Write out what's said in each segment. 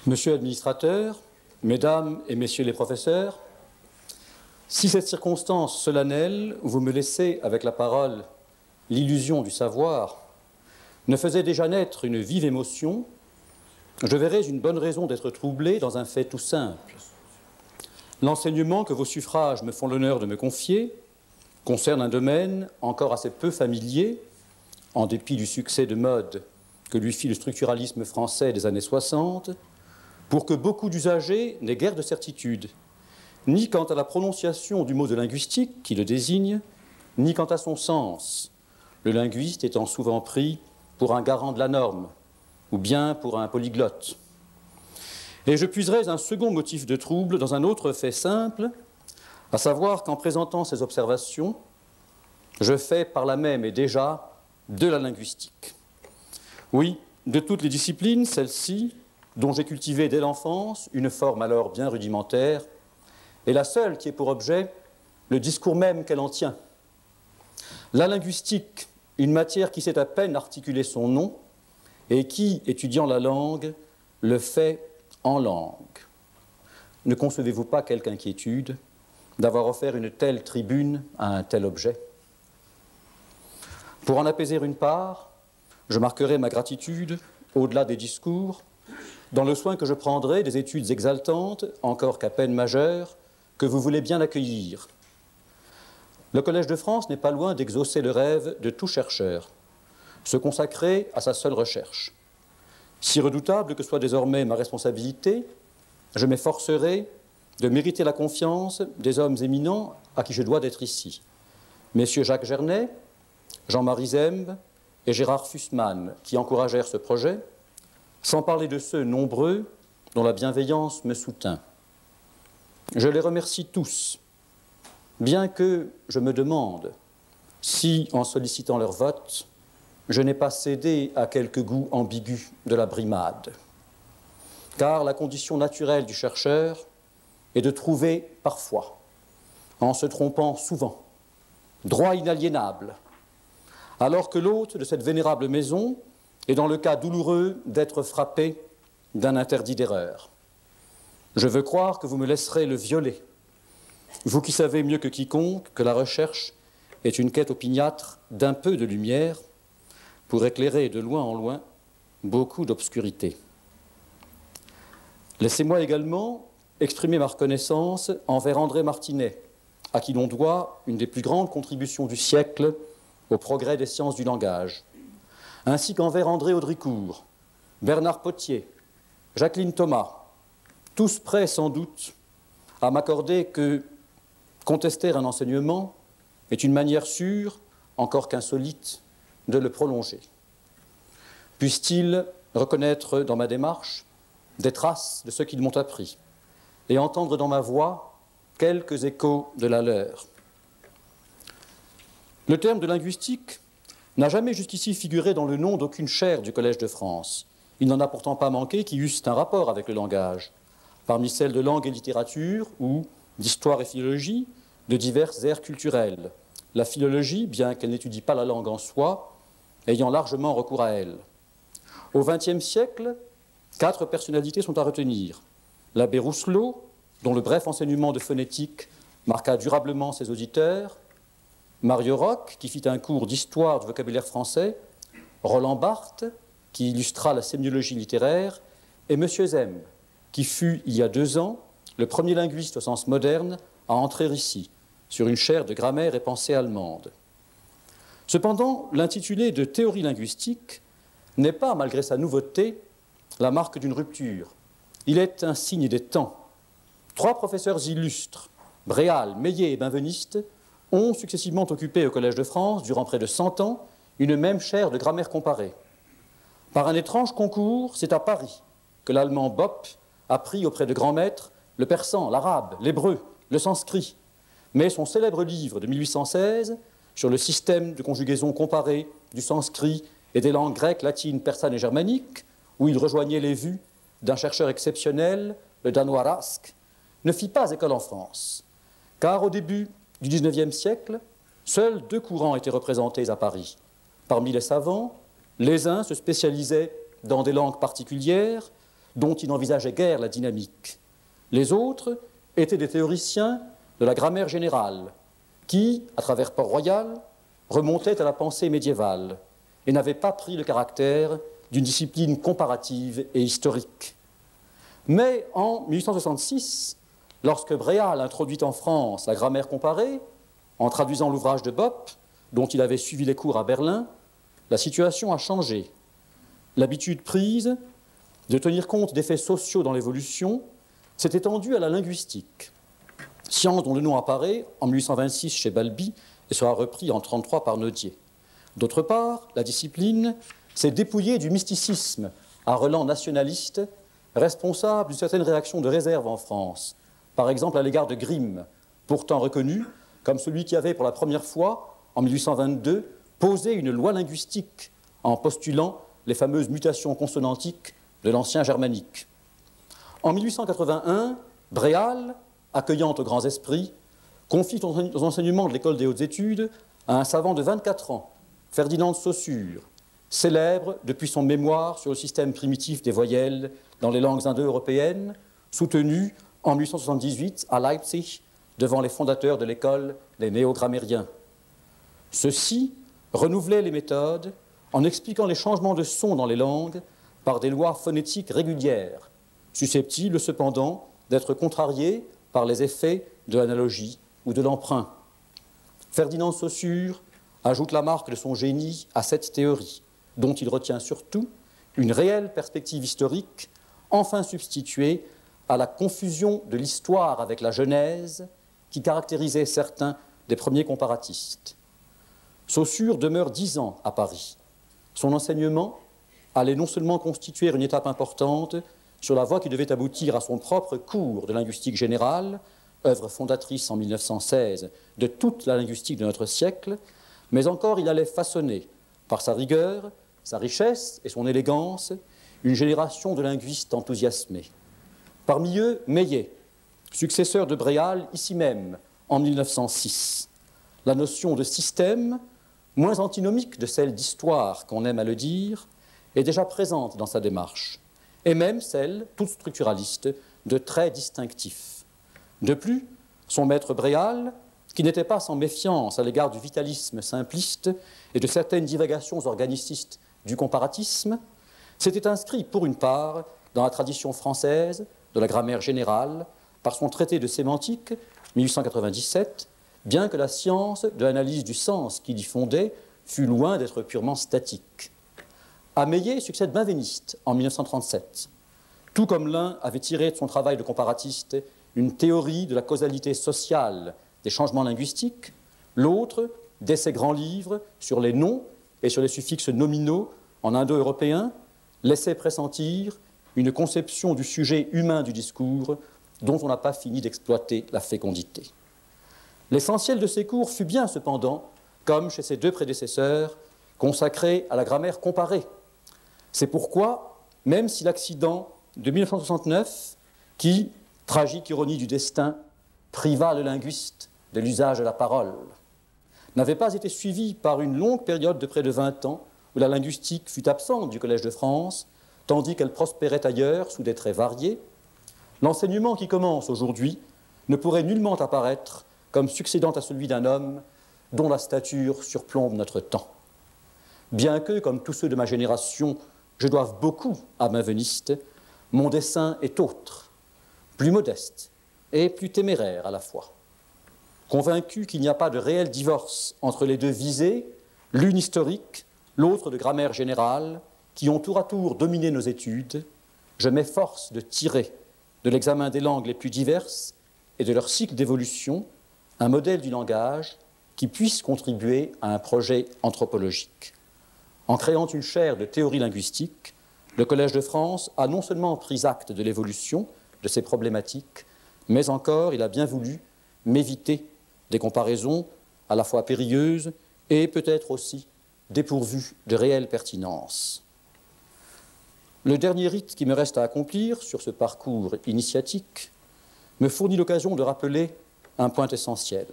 Monsieur l'administrateur, mesdames et messieurs les professeurs, si cette circonstance solennelle où vous me laissez avec la parole l'illusion du savoir ne faisait déjà naître une vive émotion, je verrais une bonne raison d'être troublé dans un fait tout simple. L'enseignement que vos suffrages me font l'honneur de me confier concerne un domaine encore assez peu familier, en dépit du succès de mode que lui fit le structuralisme français des années 60, pour que beaucoup d'usagers n'aient guère de certitude, ni quant à la prononciation du mot de linguistique qui le désigne, ni quant à son sens, le linguiste étant souvent pris pour un garant de la norme, ou bien pour un polyglotte. Et je puiserais un second motif de trouble dans un autre fait simple, à savoir qu'en présentant ces observations, je fais par là même et déjà de la linguistique. Oui, de toutes les disciplines, celle-ci, dont j'ai cultivé dès l'enfance une forme alors bien rudimentaire, est la seule qui ait pour objet le discours même qu'elle en tient. La linguistique, une matière qui sait à peine articuler son nom et qui, étudiant la langue, le fait en langue. Ne concevez-vous pas quelque inquiétude d'avoir offert une telle tribune à un tel objet? Pour en apaiser une part, je marquerai ma gratitude, au-delà des discours, dans le soin que je prendrai des études exaltantes, encore qu'à peine majeures, que vous voulez bien accueillir. Le Collège de France n'est pas loin d'exaucer le rêve de tout chercheur, se consacrer à sa seule recherche. Si redoutable que soit désormais ma responsabilité, je m'efforcerai de mériter la confiance des hommes éminents à qui je dois d'être ici. Messieurs Jacques Gernet, Jean-Marie Zembe et Gérard Fussman, qui encouragèrent ce projet, sans parler de ceux nombreux dont la bienveillance me soutint. Je les remercie tous, bien que je me demande si, en sollicitant leur vote, je n'ai pas cédé à quelque goût ambigu de la brimade. Car la condition naturelle du chercheur est de trouver parfois, en se trompant souvent, droit inaliénable, alors que l'hôte de cette vénérable maison est dans le cas douloureux d'être frappé d'un interdit d'erreur. Je veux croire que vous me laisserez le violer, vous qui savez mieux que quiconque que la recherche est une quête opiniâtre d'un peu de lumière pour éclairer de loin en loin beaucoup d'obscurité. Laissez-moi également exprimer ma reconnaissance envers André Martinet, à qui l'on doit une des plus grandes contributions du siècle au progrès des sciences du langage, ainsi qu'envers André Audricourt, Bernard Potier, Jacqueline Thomas, tous prêts sans doute à m'accorder que contester un enseignement est une manière sûre, encore qu'insolite, de le prolonger. Puissent-ils reconnaître dans ma démarche des traces de ce qu'ils m'ont appris et entendre dans ma voix quelques échos de la leur. Le terme de linguistique n'a jamais jusqu'ici figuré dans le nom d'aucune chaire du Collège de France. Il n'en a pourtant pas manqué qui eussent un rapport avec le langage, parmi celles de langue et littérature ou d'histoire et philologie, de diverses aires culturelles. La philologie, bien qu'elle n'étudie pas la langue en soi, ayant largement recours à elle. Au XXe siècle, 4 personnalités sont à retenir. L'abbé Rousselot, dont le bref enseignement de phonétique marqua durablement ses auditeurs, Mario Roch, qui fit un cours d'histoire du vocabulaire français, Roland Barthes, qui illustra la sémiologie littéraire, et M. Zembe, qui fut, il y a 2 ans, le premier linguiste au sens moderne à entrer ici, sur une chaire de grammaire et pensée allemande. Cependant, l'intitulé de théorie linguistique n'est pas, malgré sa nouveauté, la marque d'une rupture. Il est un signe des temps. 3 professeurs illustres, Bréal, Meillet et Benveniste, ont successivement occupé au Collège de France, durant près de 100 ans, une même chaire de grammaire comparée. Par un étrange concours, c'est à Paris que l'allemand Bopp apprit auprès de grands maîtres le persan, l'arabe, l'hébreu, le sanskrit. Mais son célèbre livre de 1816 sur le système de conjugaison comparée du sanskrit et des langues grecques, latines, persanes et germaniques, où il rejoignait les vues d'un chercheur exceptionnel, le danois Rask, ne fit pas école en France, car au début du XIXe siècle, seuls 2 courants étaient représentés à Paris. Parmi les savants, les uns se spécialisaient dans des langues particulières, dont il n'envisageait guère la dynamique. Les autres étaient des théoriciens de la grammaire générale, qui, à travers Port-Royal, remontaient à la pensée médiévale et n'avaient pas pris le caractère d'une discipline comparative et historique. Mais en 1866, lorsque Bréal introduit en France la grammaire comparée, en traduisant l'ouvrage de Bopp, dont il avait suivi les cours à Berlin, la situation a changé. L'habitude prise de tenir compte des faits sociaux dans l'évolution s'est étendue à la linguistique, science dont le nom apparaît en 1826 chez Balbi et sera repris en 1933 par Nodier. D'autre part, la discipline s'est dépouillée du mysticisme à relents nationaliste, responsable d'une certaine réaction de réserve en France, par exemple à l'égard de Grimm, pourtant reconnu comme celui qui avait pour la première fois, en 1822, posé une loi linguistique en postulant les fameuses mutations consonantiques de l'ancien germanique. En 1881, Bréal, accueillant aux grands esprits, confie aux enseignements de l'école des hautes études à un savant de 24 ans, Ferdinand de Saussure, célèbre depuis son mémoire sur le système primitif des voyelles dans les langues indo-européennes, soutenu en 1878 à Leipzig devant les fondateurs de l'école des néogrammériens. Ceux-ci renouvelaient les méthodes en expliquant les changements de son dans les langues par des lois phonétiques régulières, susceptibles cependant d'être contrariées par les effets de l'analogie ou de l'emprunt. Ferdinand de Saussure ajoute la marque de son génie à cette théorie, dont il retient surtout une réelle perspective historique, enfin substituée à la confusion de l'histoire avec la Genèse qui caractérisait certains des premiers comparatistes. Saussure demeure 10 ans à Paris. Son enseignement allait non seulement constituer une étape importante sur la voie qui devait aboutir à son propre cours de linguistique générale, œuvre fondatrice en 1916 de toute la linguistique de notre siècle, mais encore il allait façonner, par sa rigueur, sa richesse et son élégance, une génération de linguistes enthousiasmés. Parmi eux, Meillet, successeur de Bréal, ici même, en 1906. La notion de système, moins antinomique de celle d'histoire qu'on aime à le dire, est déjà présente dans sa démarche, et même celle, toute structuraliste, de traits distinctifs. De plus, son maître Bréal, qui n'était pas sans méfiance à l'égard du vitalisme simpliste et de certaines divagations organicistes du comparatisme, s'était inscrit pour une part dans la tradition française de la grammaire générale par son traité de sémantique, 1897, bien que la science de l'analyse du sens qu'il y fondait fût loin d'être purement statique. À Meillet succède Benveniste en 1937. Tout comme l'un avait tiré de son travail de comparatiste une théorie de la causalité sociale des changements linguistiques, l'autre, dès ses grands livres sur les noms et sur les suffixes nominaux en indo-européen, laissait pressentir une conception du sujet humain du discours dont on n'a pas fini d'exploiter la fécondité. L'essentiel de ces cours fut bien, cependant, comme chez ses deux prédécesseurs, consacré à la grammaire comparée. C'est pourquoi, même si l'accident de 1969, qui, tragique ironie du destin, priva le linguiste de l'usage de la parole, n'avait pas été suivi par une longue période de près de 20 ans où la linguistique fut absente du Collège de France, tandis qu'elle prospérait ailleurs sous des traits variés, l'enseignement qui commence aujourd'hui ne pourrait nullement apparaître comme succédant à celui d'un homme dont la stature surplombe notre temps. Bien que, comme tous ceux de ma génération, je doive beaucoup à Benveniste, mon dessein est autre, plus modeste et plus téméraire à la fois. Convaincu qu'il n'y a pas de réel divorce entre les deux visées, l'une historique, l'autre de grammaire générale, qui ont tour à tour dominé nos études, je m'efforce de tirer de l'examen des langues les plus diverses et de leur cycle d'évolution un modèle du langage qui puisse contribuer à un projet anthropologique. En créant une chaire de théorie linguistique, le Collège de France a non seulement pris acte de l'évolution de ces problématiques, mais encore il a bien voulu m'éviter des comparaisons à la fois périlleuses et peut-être aussi dépourvues de réelle pertinence. Le dernier rite qui me reste à accomplir sur ce parcours initiatique me fournit l'occasion de rappeler un point essentiel.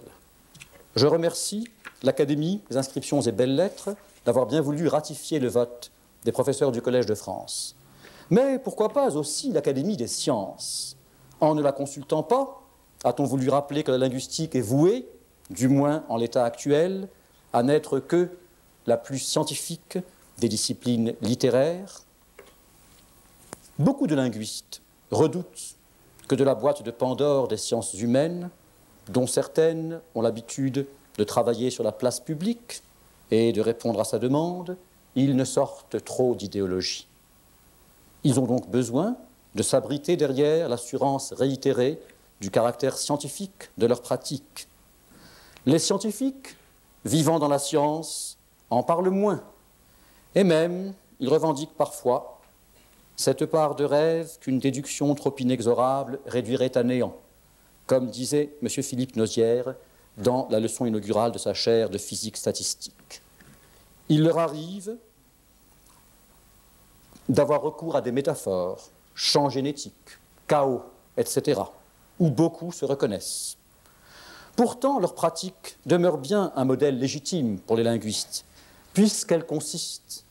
Je remercie l'Académie des inscriptions et belles lettres d'avoir bien voulu ratifier le vote des professeurs du Collège de France. Mais pourquoi pas aussi l'Académie des sciences? En ne la consultant pas, a-t-on voulu rappeler que la linguistique est vouée, du moins en l'état actuel, à n'être que la plus scientifique des disciplines littéraires? Beaucoup de linguistes redoutent que de la boîte de Pandore des sciences humaines, dont certaines ont l'habitude de travailler sur la place publique et de répondre à sa demande, il ne sorte trop d'idéologie. Ils ont donc besoin de s'abriter derrière l'assurance réitérée du caractère scientifique de leur pratique. Les scientifiques, vivant dans la science, en parlent moins, et même ils revendiquent parfois cette part de rêve qu'une déduction trop inexorable réduirait à néant, comme disait M. Philippe Nozière dans la leçon inaugurale de sa chaire de physique statistique. Il leur arrive d'avoir recours à des métaphores, champs génétiques, chaos, etc., où beaucoup se reconnaissent. Pourtant, leur pratique demeure bien un modèle légitime pour les linguistes, puisqu'elle consiste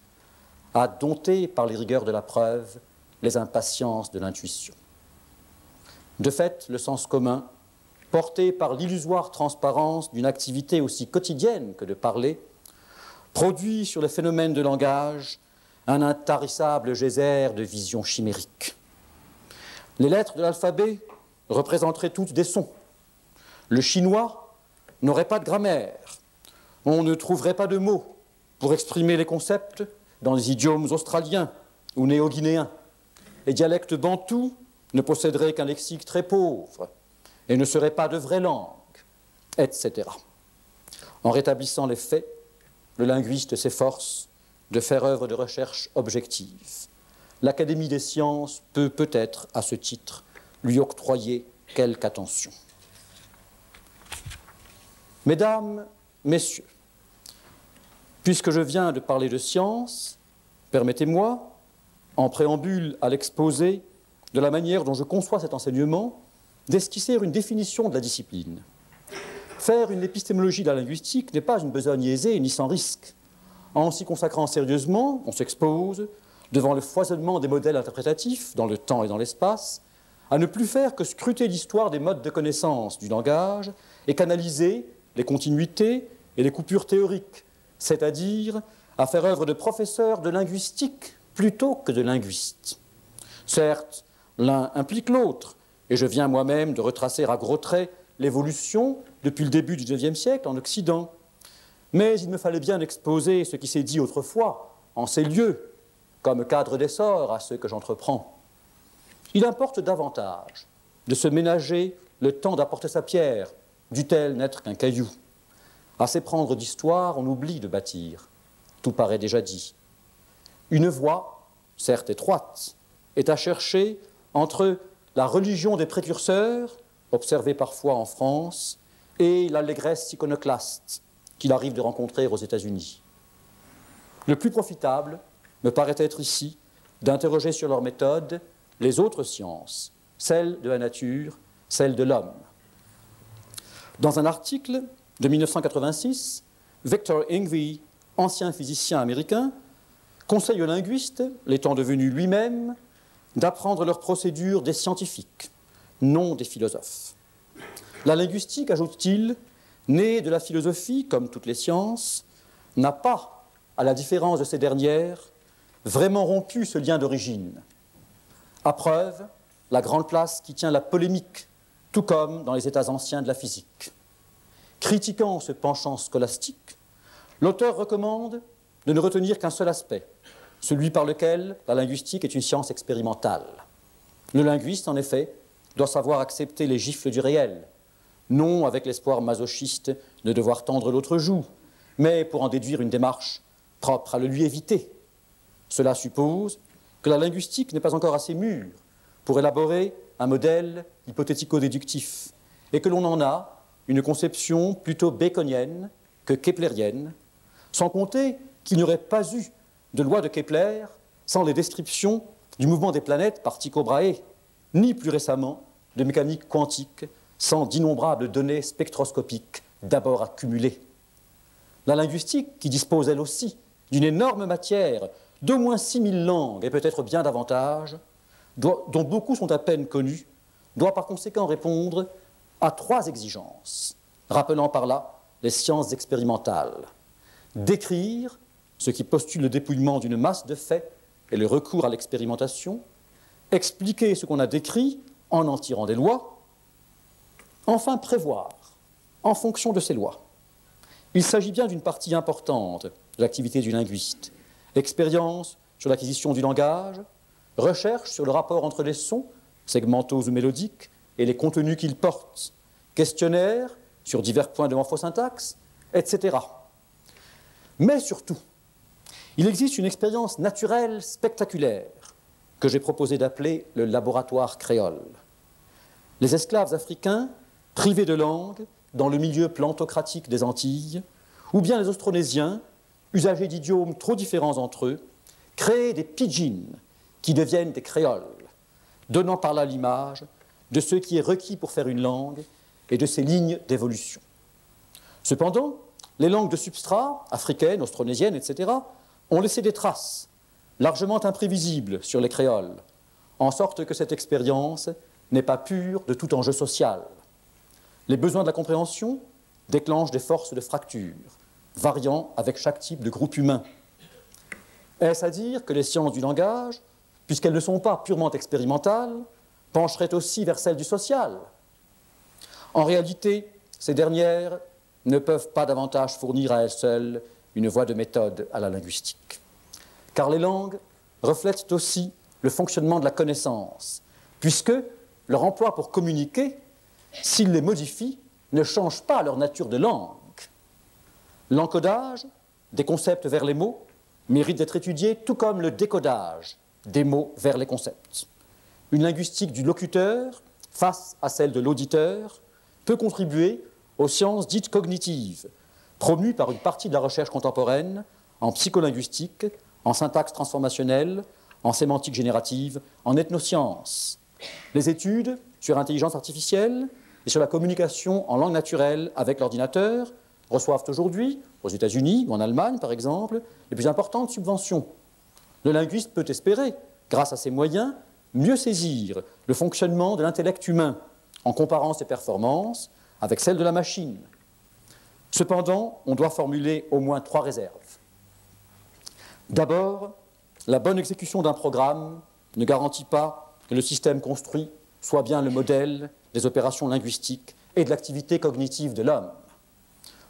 à dompter par les rigueurs de la preuve les impatiences de l'intuition. De fait, le sens commun, porté par l'illusoire transparence d'une activité aussi quotidienne que de parler, produit sur les phénomènes de langage un intarissable geyser de visions chimériques. Les lettres de l'alphabet représenteraient toutes des sons. Le chinois n'aurait pas de grammaire. On ne trouverait pas de mots pour exprimer les concepts dans les idiomes australiens ou néo-guinéens. Les dialectes bantous ne posséderaient qu'un lexique très pauvre et ne seraient pas de vraies langues, etc. En rétablissant les faits, le linguiste s'efforce de faire œuvre de recherche objective. L'Académie des sciences peut peut-être, à ce titre, lui octroyer quelque attention. Mesdames, Messieurs, puisque je viens de parler de science, permettez-moi, en préambule à l'exposé de la manière dont je conçois cet enseignement, d'esquisser une définition de la discipline. Faire une épistémologie de la linguistique n'est pas une besogne aisée ni sans risque. En s'y consacrant sérieusement, on s'expose, devant le foisonnement des modèles interprétatifs dans le temps et dans l'espace, à ne plus faire que scruter l'histoire des modes de connaissance du langage et qu'analyser les continuités et les coupures théoriques, c'est-à-dire à faire œuvre de professeur de linguistique plutôt que de linguiste. Certes, l'un implique l'autre, et je viens moi-même de retracer à gros traits l'évolution depuis le début du XIXe siècle en Occident. Mais il me fallait bien exposer ce qui s'est dit autrefois en ces lieux, comme cadre d'essor à ce que j'entreprends. Il importe davantage de se ménager le temps d'apporter sa pierre, dût-elle n'être qu'un caillou. À s'éprendre d'histoire, on oublie de bâtir. Tout paraît déjà dit. Une voie, certes étroite, est à chercher entre la religion des précurseurs, observée parfois en France, et l'allégresse iconoclaste qu'il arrive de rencontrer aux États-Unis. Le plus profitable me paraît être ici d'interroger sur leur méthode les autres sciences, celles de la nature, celles de l'homme. Dans un article de 1986, Victor Ingvey, ancien physicien américain, conseille aux linguistes, l'étant devenu lui-même, d'apprendre leurs procédures des scientifiques, non des philosophes. La linguistique, ajoute-t-il, née de la philosophie, comme toutes les sciences, n'a pas, à la différence de ces dernières, vraiment rompu ce lien d'origine. À preuve, la grande place qui tient la polémique, tout comme dans les états anciens de la physique. Critiquant ce penchant scolastique, l'auteur recommande de ne retenir qu'un seul aspect, celui par lequel la linguistique est une science expérimentale. Le linguiste, en effet, doit savoir accepter les gifles du réel, non avec l'espoir masochiste de devoir tendre l'autre joue, mais pour en déduire une démarche propre à le lui éviter. Cela suppose que la linguistique n'est pas encore assez mûre pour élaborer un modèle hypothético-déductif et que l'on en a une conception plutôt baconienne que keplérienne, sans compter qu'il n'y aurait pas eu de loi de Kepler sans les descriptions du mouvement des planètes par Tycho Brahe, ni plus récemment de mécanique quantique sans d'innombrables données spectroscopiques d'abord accumulées. La linguistique, qui dispose elle aussi d'une énorme matière d'au moins 6000 langues, et peut-être bien davantage, dont beaucoup sont à peine connues, doit par conséquent répondre à 3 exigences, rappelant par là les sciences expérimentales. Décrire, ce qui postule le dépouillement d'une masse de faits et le recours à l'expérimentation, expliquer ce qu'on a décrit en tirant des lois, enfin prévoir, en fonction de ces lois. Il s'agit bien d'une partie importante de l'activité du linguiste. Expérience sur l'acquisition du langage, recherche sur le rapport entre les sons, segmentaux ou mélodiques, et les contenus qu'ils portent, questionnaire sur divers points de morphosyntaxe, etc. Mais surtout, il existe une expérience naturelle spectaculaire que j'ai proposé d'appeler le laboratoire créole. Les esclaves africains, privés de langue, dans le milieu plantocratique des Antilles, ou bien les Austronésiens, usagers d'idiomes trop différents entre eux, créent des pidgins qui deviennent des créoles, donnant par là l'image de ce qui est requis pour faire une langue et de ses lignes d'évolution. Cependant, les langues de substrat, africaines, austronésiennes, etc., ont laissé des traces, largement imprévisibles sur les créoles, en sorte que cette expérience n'est pas pure de tout enjeu social. Les besoins de la compréhension déclenchent des forces de fracture, variant avec chaque type de groupe humain. Est-ce à dire que les sciences du langage, puisqu'elles ne sont pas purement expérimentales, pencheraient aussi vers celles du social? En réalité, ces dernières ne peuvent pas davantage fournir à elles seules une voie de méthode à la linguistique. Car les langues reflètent aussi le fonctionnement de la connaissance, puisque leur emploi pour communiquer, s'ils les modifient, ne change pas leur nature de langue. L'encodage des concepts vers les mots mérite d'être étudié, tout comme le décodage des mots vers les concepts. Une linguistique du locuteur, face à celle de l'auditeur, peut contribuer aux sciences dites cognitives, promues par une partie de la recherche contemporaine en psycholinguistique, en syntaxe transformationnelle, en sémantique générative, en ethnosciences. Les études sur l'intelligence artificielle et sur la communication en langue naturelle avec l'ordinateur reçoivent aujourd'hui, aux États-Unis ou en Allemagne par exemple, les plus importantes subventions. Le linguiste peut espérer, grâce à ces moyens, mieux saisir le fonctionnement de l'intellect humain en comparant ses performances avec celles de la machine. Cependant, on doit formuler au moins 3 réserves. D'abord, la bonne exécution d'un programme ne garantit pas que le système construit soit bien le modèle des opérations linguistiques et de l'activité cognitive de l'homme.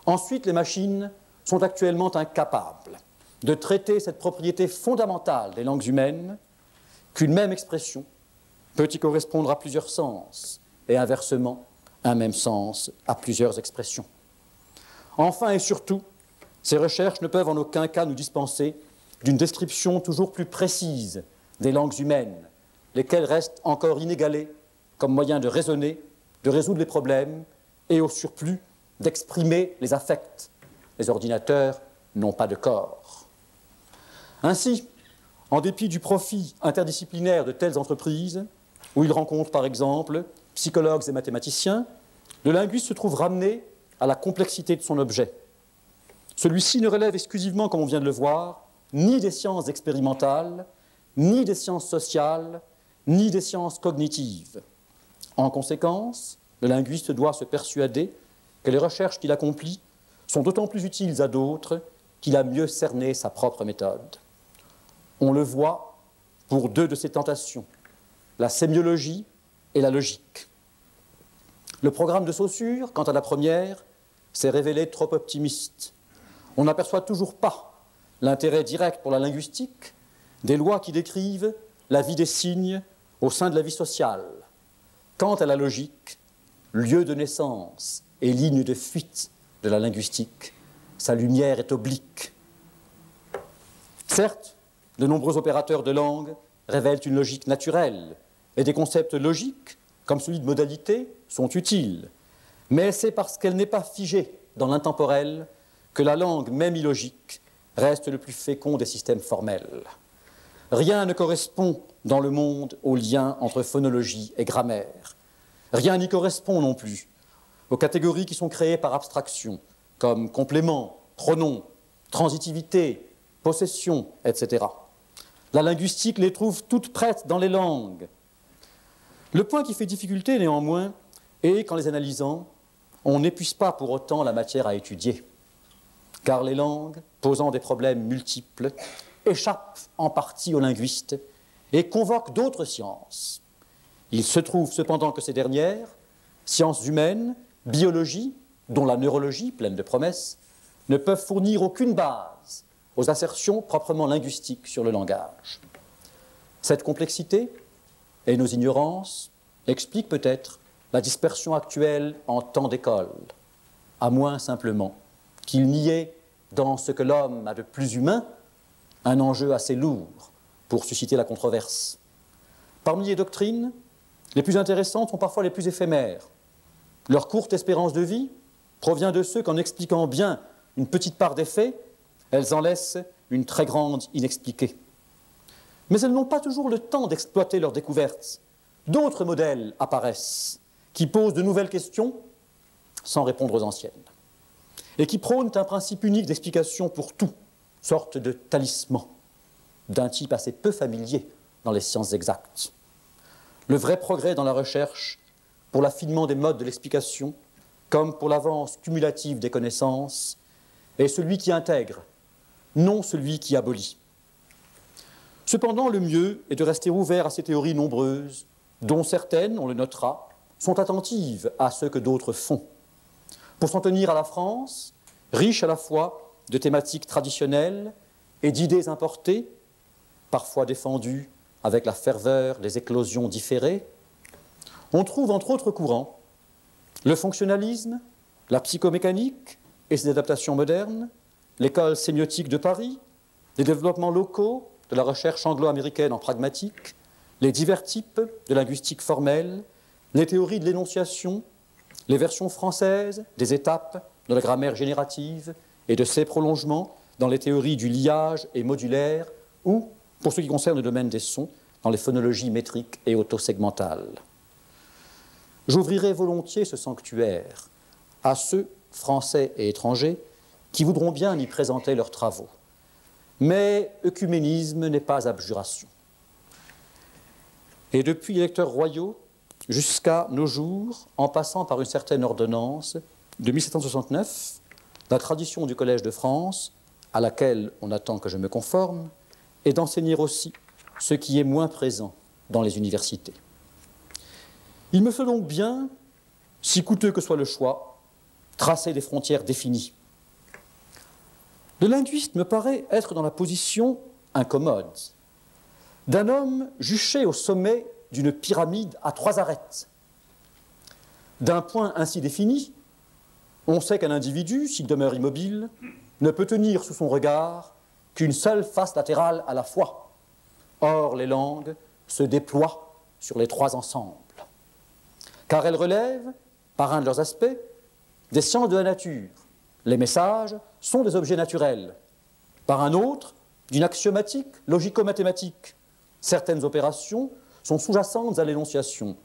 Ensuite, les machines sont actuellement incapables de traiter cette propriété fondamentale des langues humaines qu'une même expression peut y correspondre à plusieurs sens et inversement, un même sens à plusieurs expressions. Enfin et surtout, ces recherches ne peuvent en aucun cas nous dispenser d'une description toujours plus précise des langues humaines, lesquelles restent encore inégalées comme moyen de raisonner, de résoudre les problèmes et au surplus d'exprimer les affects. Les ordinateurs n'ont pas de corps. Ainsi, en dépit du profit interdisciplinaire de telles entreprises, où ils rencontrent par exemple psychologues et mathématiciens, le linguiste se trouve ramené à la complexité de son objet. Celui-ci ne relève exclusivement, comme on vient de le voir, ni des sciences expérimentales, ni des sciences sociales, ni des sciences cognitives. En conséquence, le linguiste doit se persuader que les recherches qu'il accomplit sont d'autant plus utiles à d'autres qu'il a mieux cerné sa propre méthode. On le voit pour 2 de ces tentations, la sémiologie et la logique. Le programme de Saussure, quant à la première, s'est révélé trop optimiste. On n'aperçoit toujours pas l'intérêt direct pour la linguistique des lois qui décrivent la vie des signes au sein de la vie sociale. Quant à la logique, lieu de naissance et ligne de fuite de la linguistique, sa lumière est oblique. Certes, de nombreux opérateurs de langue révèlent une logique naturelle, et des concepts logiques, comme celui de modalité, sont utiles. Mais c'est parce qu'elle n'est pas figée dans l'intemporel que la langue, même illogique, reste le plus fécond des systèmes formels. Rien ne correspond dans le monde au lien entre phonologie et grammaire. Rien n'y correspond non plus aux catégories qui sont créées par abstraction, comme complément, pronom, transitivité, possession, etc. La linguistique les trouve toutes prêtes dans les langues. Le point qui fait difficulté, néanmoins, est qu'en les analysant, on n'épuise pas pour autant la matière à étudier, car les langues, posant des problèmes multiples, échappent en partie aux linguistes et convoquent d'autres sciences. Il se trouve cependant que ces dernières, sciences humaines, biologie, dont la neurologie, pleine de promesses, ne peuvent fournir aucune base aux assertions proprement linguistiques sur le langage. Cette complexité et nos ignorances expliquent peut-être la dispersion actuelle en temps d'école, à moins simplement qu'il n'y ait dans ce que l'homme a de plus humain un enjeu assez lourd pour susciter la controverse. Parmi les doctrines, les plus intéressantes sont parfois les plus éphémères. Leur courte espérance de vie provient de ceux qu'en expliquant bien une petite part des faits, elles en laissent une très grande inexpliquée. Mais elles n'ont pas toujours le temps d'exploiter leurs découvertes. D'autres modèles apparaissent qui posent de nouvelles questions sans répondre aux anciennes et qui prônent un principe unique d'explication pour tout, sorte de talisman, d'un type assez peu familier dans les sciences exactes. Le vrai progrès dans la recherche, pour l'affinement des modes de l'explication, comme pour l'avance cumulative des connaissances, est celui qui intègre, non celui qui abolit. Cependant, le mieux est de rester ouvert à ces théories nombreuses, dont certaines, on le notera, sont attentives à ce que d'autres font. Pour s'en tenir à la France, riche à la fois de thématiques traditionnelles et d'idées importées, parfois défendues avec la ferveur des éclosions différées, on trouve entre autres courants le fonctionnalisme, la psychomécanique et ses adaptations modernes, l'école sémiotique de Paris, les développements locaux de la recherche anglo-américaine en pragmatique, les divers types de linguistique formelle, les théories de l'énonciation, les versions françaises des étapes de la grammaire générative et de ses prolongements dans les théories du liage et modulaire ou, pour ce qui concerne le domaine des sons, dans les phonologies métriques et autosegmentales. J'ouvrirai volontiers ce sanctuaire à ceux, français et étrangers, qui voudront bien y présenter leurs travaux. Mais œcuménisme n'est pas abjuration. Et depuis les lecteurs royaux jusqu'à nos jours, en passant par une certaine ordonnance de 1769, la tradition du Collège de France, à laquelle on attend que je me conforme, est d'enseigner aussi ce qui est moins présent dans les universités. Il me faut donc bien, si coûteux que soit le choix, tracer des frontières définies. Le linguiste me paraît être dans la position incommode d'un homme juché au sommet d'une pyramide à 3 arêtes. D'un point ainsi défini, on sait qu'un individu, s'il demeure immobile, ne peut tenir sous son regard qu'une seule face latérale à la fois. Or, les langues se déploient sur les 3 ensembles, car elles relèvent, par un de leurs aspects, des sciences de la nature. Les messages sont des objets naturels. Par un autre, d'une axiomatique logico-mathématique. Certaines opérations sont sous-jacentes à l'énonciation.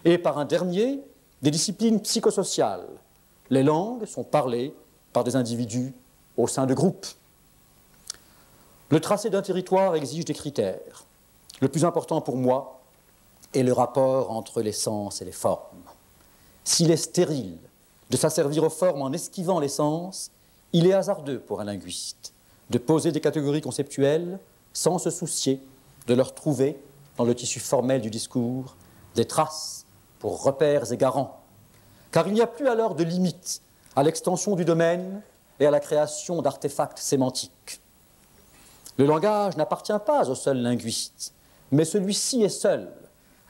Et par un dernier, des disciplines psychosociales. Les langues sont parlées par des individus au sein de groupes. Le tracé d'un territoire exige des critères. Le plus important pour moi est le rapport entre les sens et les formes. S'il est stérile de s'asservir aux formes en esquivant les sens, il est hasardeux pour un linguiste de poser des catégories conceptuelles sans se soucier de leur trouver, dans le tissu formel du discours, des traces pour repères et garants. Car il n'y a plus alors de limite à l'extension du domaine et à la création d'artefacts sémantiques. Le langage n'appartient pas au seul linguiste, mais celui-ci est seul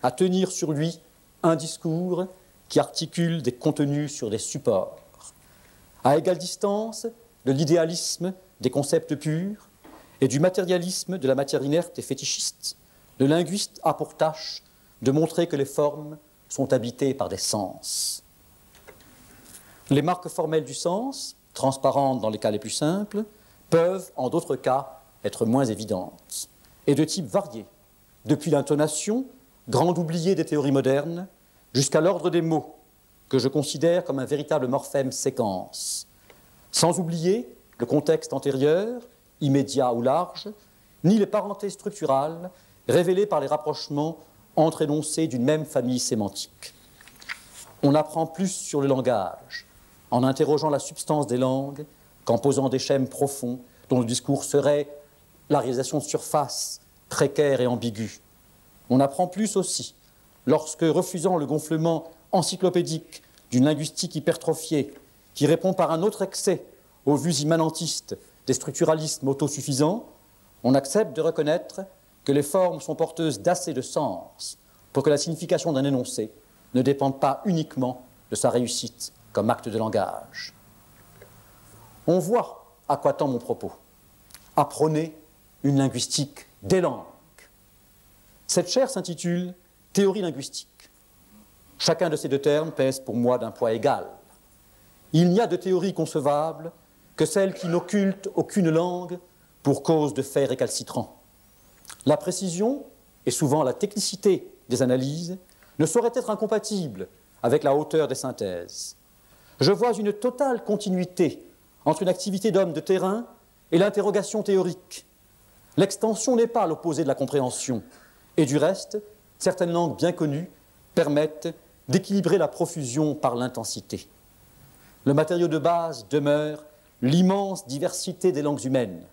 à tenir sur lui un discours qui articule des contenus sur des supports. À égale distance de l'idéalisme des concepts purs et du matérialisme de la matière inerte et fétichiste, le linguiste a pour tâche de montrer que les formes sont habitées par des sens. Les marques formelles du sens, transparentes dans les cas les plus simples, peuvent, en d'autres cas, être moins évidentes, et de types variés, depuis l'intonation, grande oubliée des théories modernes, jusqu'à l'ordre des mots, que je considère comme un véritable morphème séquence, sans oublier le contexte antérieur, immédiat ou large, ni les parentés structurales révélées par les rapprochements entre énoncés d'une même famille sémantique. On apprend plus sur le langage en interrogeant la substance des langues qu'en posant des schèmes profonds dont le discours serait la réalisation de surface précaire et ambiguë. On apprend plus aussi lorsque, refusant le gonflement encyclopédique d'une linguistique hypertrophiée qui répond par un autre excès aux vues immanentistes des structuralismes autosuffisants, on accepte de reconnaître que les formes sont porteuses d'assez de sens pour que la signification d'un énoncé ne dépende pas uniquement de sa réussite comme acte de langage. On voit à quoi tend mon propos, à prôner une linguistique des langues. Cette chaire s'intitule « Théorie linguistique ». Chacun de ces deux termes pèse pour moi d'un poids égal. Il n'y a de théorie concevable que celle qui n'occulte aucune langue pour cause de faits récalcitrants. La précision, et souvent la technicité des analyses, ne sauraient être incompatibles avec la hauteur des synthèses. Je vois une totale continuité entre une activité d'homme de terrain et l'interrogation théorique. L'extension n'est pas l'opposé de la compréhension, et du reste, certaines langues bien connues permettent d'équilibrer la profusion par l'intensité. Le matériau de base demeure l'immense diversité des langues humaines.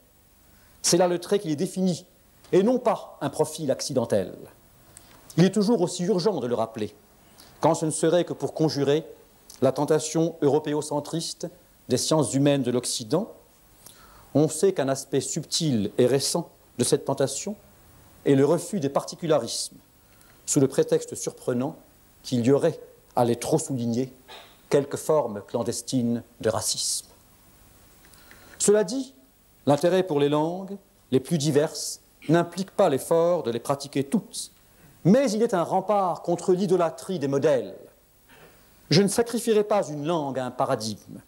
C'est là le trait qui les définit, et non pas un profil accidentel. Il est toujours aussi urgent de le rappeler, quand ce ne serait que pour conjurer la tentation européocentriste des sciences humaines de l'Occident. On sait qu'un aspect subtil et récent de cette tentation est le refus des particularismes, sous le prétexte surprenant qu'il y aurait, à les trop souligner, quelques formes clandestines de racisme. Cela dit, l'intérêt pour les langues les plus diverses n'implique pas l'effort de les pratiquer toutes, mais il est un rempart contre l'idolâtrie des modèles. Je ne sacrifierai pas une langue à un paradigme.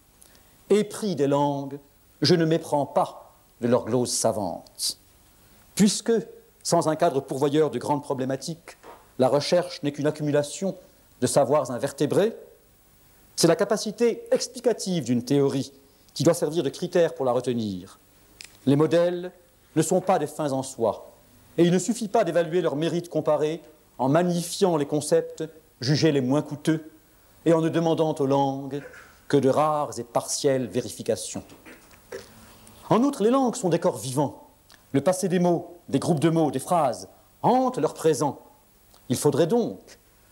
Épris des langues, je ne méprends pas de leur glose savante. Puisque, sans un cadre pourvoyeur de grandes problématiques, la recherche n'est qu'une accumulation de savoirs invertébrés, c'est la capacité explicative d'une théorie qui doit servir de critère pour la retenir. Les modèles ne sont pas des fins en soi, et il ne suffit pas d'évaluer leur mérite comparé en magnifiant les concepts jugés les moins coûteux et en ne demandant aux langues que de rares et partielles vérifications. En outre, les langues sont des corps vivants. Le passé des mots, des groupes de mots, des phrases hante leur présent. Il faudrait donc,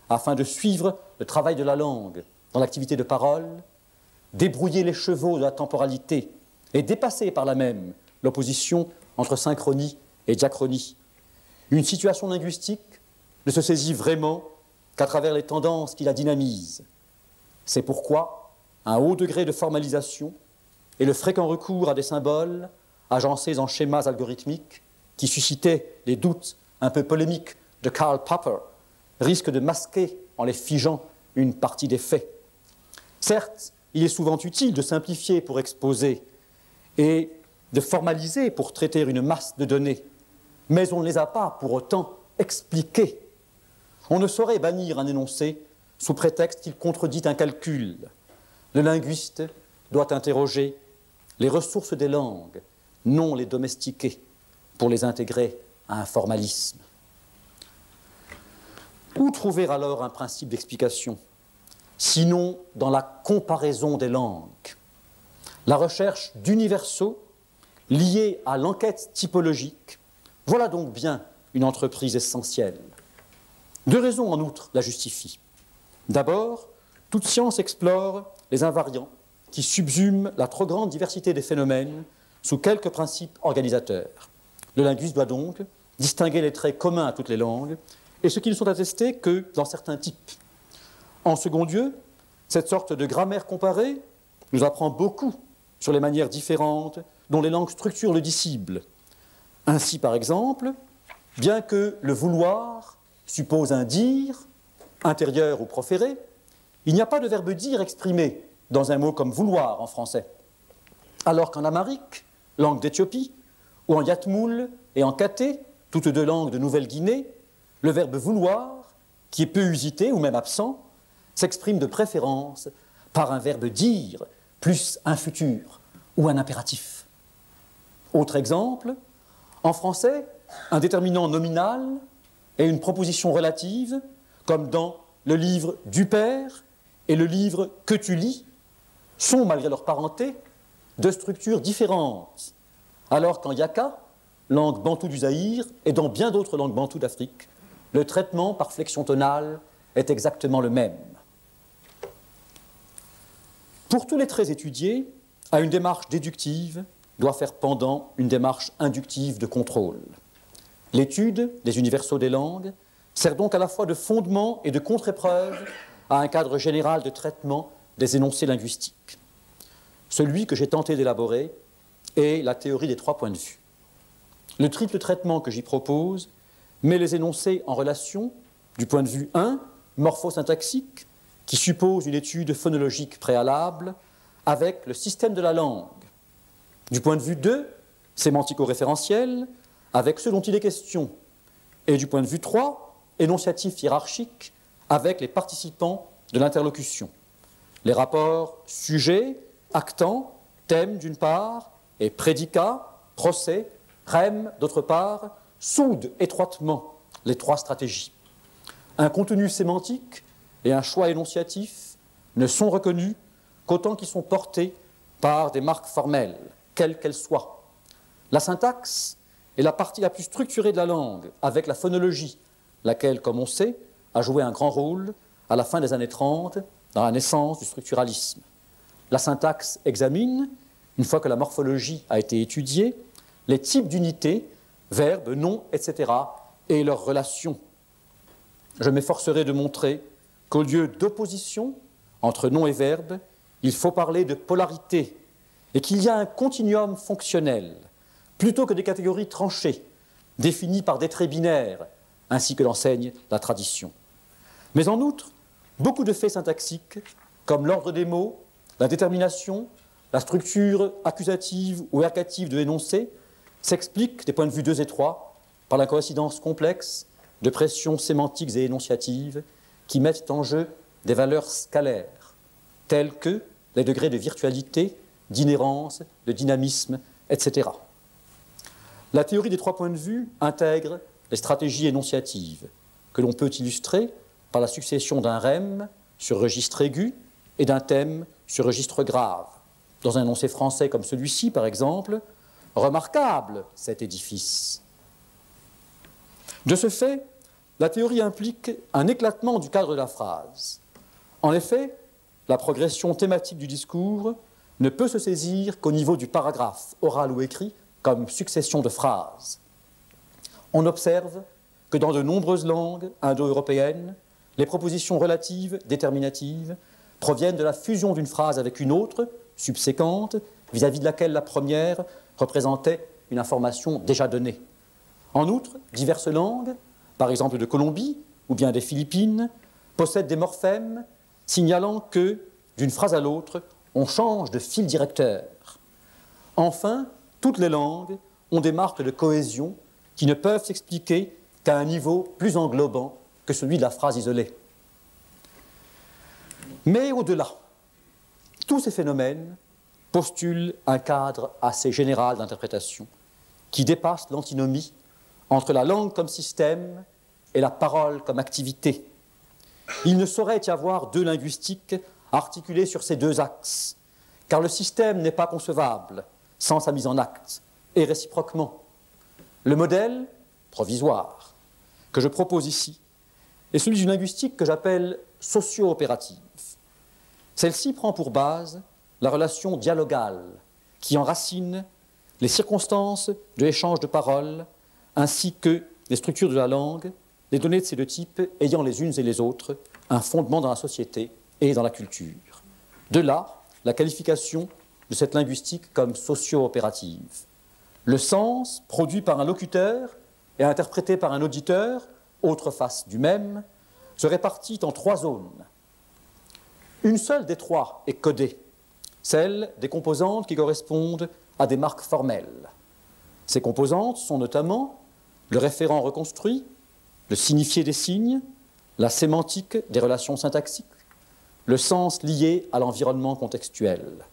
afin de suivre le travail de la langue dans l'activité de parole, débrouiller les chevaux de la temporalité et dépasser par là même l'opposition entre synchronie et diachronie. Une situation linguistique ne se saisit vraiment qu'à travers les tendances qui la dynamisent. C'est pourquoi un haut degré de formalisation et le fréquent recours à des symboles agencés en schémas algorithmiques qui suscitaient les doutes un peu polémiques de Karl Popper risquent de masquer en les figeant une partie des faits. Certes, il est souvent utile de simplifier pour exposer et de formaliser pour traiter une masse de données, mais on ne les a pas pour autant expliquées. On ne saurait bannir un énoncé sous prétexte qu'il contredit un calcul. Le linguiste doit interroger les ressources des langues, non les domestiquer, pour les intégrer à un formalisme. Où trouver alors un principe d'explication, sinon dans la comparaison des langues? La recherche d'universaux liés à l'enquête typologique, voilà donc bien une entreprise essentielle. Deux raisons en outre la justifient. D'abord, toute science explore les invariants qui subsument la trop grande diversité des phénomènes sous quelques principes organisateurs. Le linguiste doit donc distinguer les traits communs à toutes les langues et ceux qui ne sont attestés que dans certains types. En second lieu, cette sorte de grammaire comparée nous apprend beaucoup sur les manières différentes dont les langues structurent le disciple. Ainsi, par exemple, bien que le vouloir suppose un dire, intérieur ou proféré, il n'y a pas de verbe dire exprimé dans un mot comme vouloir en français. Alors qu'en amharique, langue d'Éthiopie, ou en yatmoul et en katé, toutes deux langues de Nouvelle-Guinée, le verbe vouloir, qui est peu usité ou même absent, s'exprime de préférence par un verbe dire, plus un futur ou un impératif. Autre exemple, En français, un déterminant nominal est une proposition relative, comme dans le livre du père et le livre que tu lis, sont, malgré leur parenté, de structures différentes, alors qu'en Yaka, langue bantoue du Zaïre, et dans bien d'autres langues bantoues d'Afrique, le traitement par flexion tonale est exactement le même. Pour tous les traits étudiés, à une démarche déductive doit faire pendant une démarche inductive de contrôle. L'étude des universaux des langues sert donc à la fois de fondement et de contre-épreuve à un cadre général de traitement des énoncés linguistiques. Celui que j'ai tenté d'élaborer est la théorie des 3 points de vue. Le triple traitement que j'y propose met les énoncés en relation du point de vue 1, morphosyntaxique, qui suppose une étude phonologique préalable, avec le système de la langue. Du point de vue 2, sémantico-référentiel, avec ce dont il est question. Et du point de vue 3, énonciatif hiérarchique, avec les participants de l'interlocution. Les rapports sujet, actant, thème d'une part, et prédicat, procès, rème d'autre part, soudent étroitement les 3 stratégies. Un contenu sémantique et un choix énonciatif ne sont reconnus qu'autant qu'ils sont portés par des marques formelles, quelles qu'elles soient. La syntaxe est la partie la plus structurée de la langue, avec la phonologie, laquelle, comme on sait, a joué un grand rôle à la fin des années 30 dans la naissance du structuralisme. La syntaxe examine, une fois que la morphologie a été étudiée, les types d'unités, verbes, noms, etc., et leurs relations. Je m'efforcerai de montrer qu'au lieu d'opposition entre nom et verbe, il faut parler de polarité, et qu'il y a un continuum fonctionnel, plutôt que des catégories tranchées, définies par des traits binaires, ainsi que l'enseigne la tradition. Mais en outre, beaucoup de faits syntaxiques, comme l'ordre des mots, la détermination, la structure accusative ou ergative de l'énoncé, s'expliquent des points de vue 2 et 3 par la coïncidence complexe de pressions sémantiques et énonciatives qui mettent en jeu des valeurs scalaires, telles que les degrés de virtualité, d'inhérence, de dynamisme, etc. La théorie des 3 points de vue intègre les stratégies énonciatives, que l'on peut illustrer par la succession d'un rème sur registre aigu et d'un thème sur registre grave. Dans un énoncé français comme celui-ci, par exemple, remarquable cet édifice. De ce fait, la théorie implique un éclatement du cadre de la phrase. En effet, la progression thématique du discours ne peut se saisir qu'au niveau du paragraphe, oral ou écrit, comme succession de phrases. On observe que dans de nombreuses langues indo-européennes, les propositions relatives, déterminatives, proviennent de la fusion d'une phrase avec une autre, subséquente, vis-à-vis de laquelle la première représentait une information déjà donnée. En outre, diverses langues, par exemple de Colombie ou bien des Philippines, possèdent des morphèmes signalant que, d'une phrase à l'autre, on change de fil directeur. Enfin, toutes les langues ont des marques de cohésion qui ne peuvent s'expliquer qu'à un niveau plus englobant que celui de la phrase isolée. Mais au-delà, tous ces phénomènes postulent un cadre assez général d'interprétation qui dépasse l'antinomie entre la langue comme système et la parole comme activité. Il ne saurait y avoir 2 linguistiques articulées sur ces 2 axes, car le système n'est pas concevable sans sa mise en acte, et réciproquement. Le modèle provisoire que je propose ici est celui d'une linguistique que j'appelle socio-opérative. Celle-ci prend pour base la relation dialogale qui enracine les circonstances de l'échange de paroles ainsi que les structures de la langue, les données de ces 2 types ayant les unes et les autres un fondement dans la société et dans la culture. De là, la qualification de cette linguistique comme socio-opérative. Le sens, produit par un locuteur et interprété par un auditeur, autre face du même, se répartit en 3 zones. Une seule des 3 est codée, celle des composantes qui correspondent à des marques formelles. Ces composantes sont notamment le référent reconstruit, le signifié des signes, la sémantique des relations syntaxiques, le sens lié à l'environnement contextuel.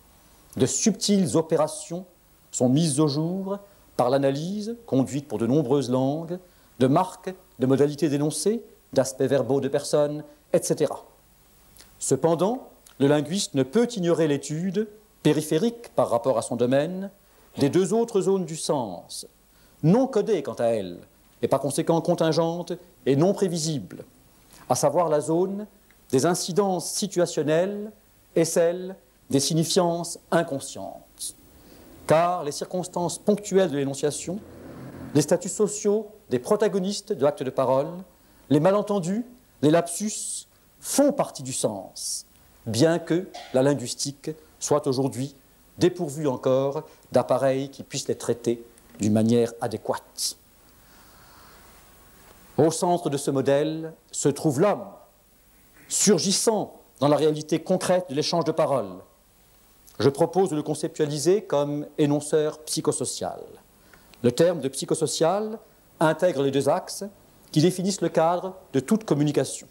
De subtiles opérations sont mises au jour par l'analyse, conduite pour de nombreuses langues, de marques, de modalités d'énoncé, d'aspects verbaux de personnes, etc. Cependant, le linguiste ne peut ignorer l'étude, périphérique par rapport à son domaine, des deux autres zones du sens, non codées quant à elles, et par conséquent contingentes et non prévisibles, à savoir la zone des incidences situationnelles et celle des signifiances inconscientes. Car les circonstances ponctuelles de l'énonciation, les statuts sociaux des protagonistes de l'acte de parole, les malentendus, les lapsus, font partie du sens, bien que la linguistique soit aujourd'hui dépourvue encore d'appareils qui puissent les traiter d'une manière adéquate. Au centre de ce modèle se trouve l'homme, surgissant dans la réalité concrète de l'échange de paroles. Je propose de le conceptualiser comme énonceur psychosocial. Le terme de psychosocial intègre les deux axes qui définissent le cadre de toute communication.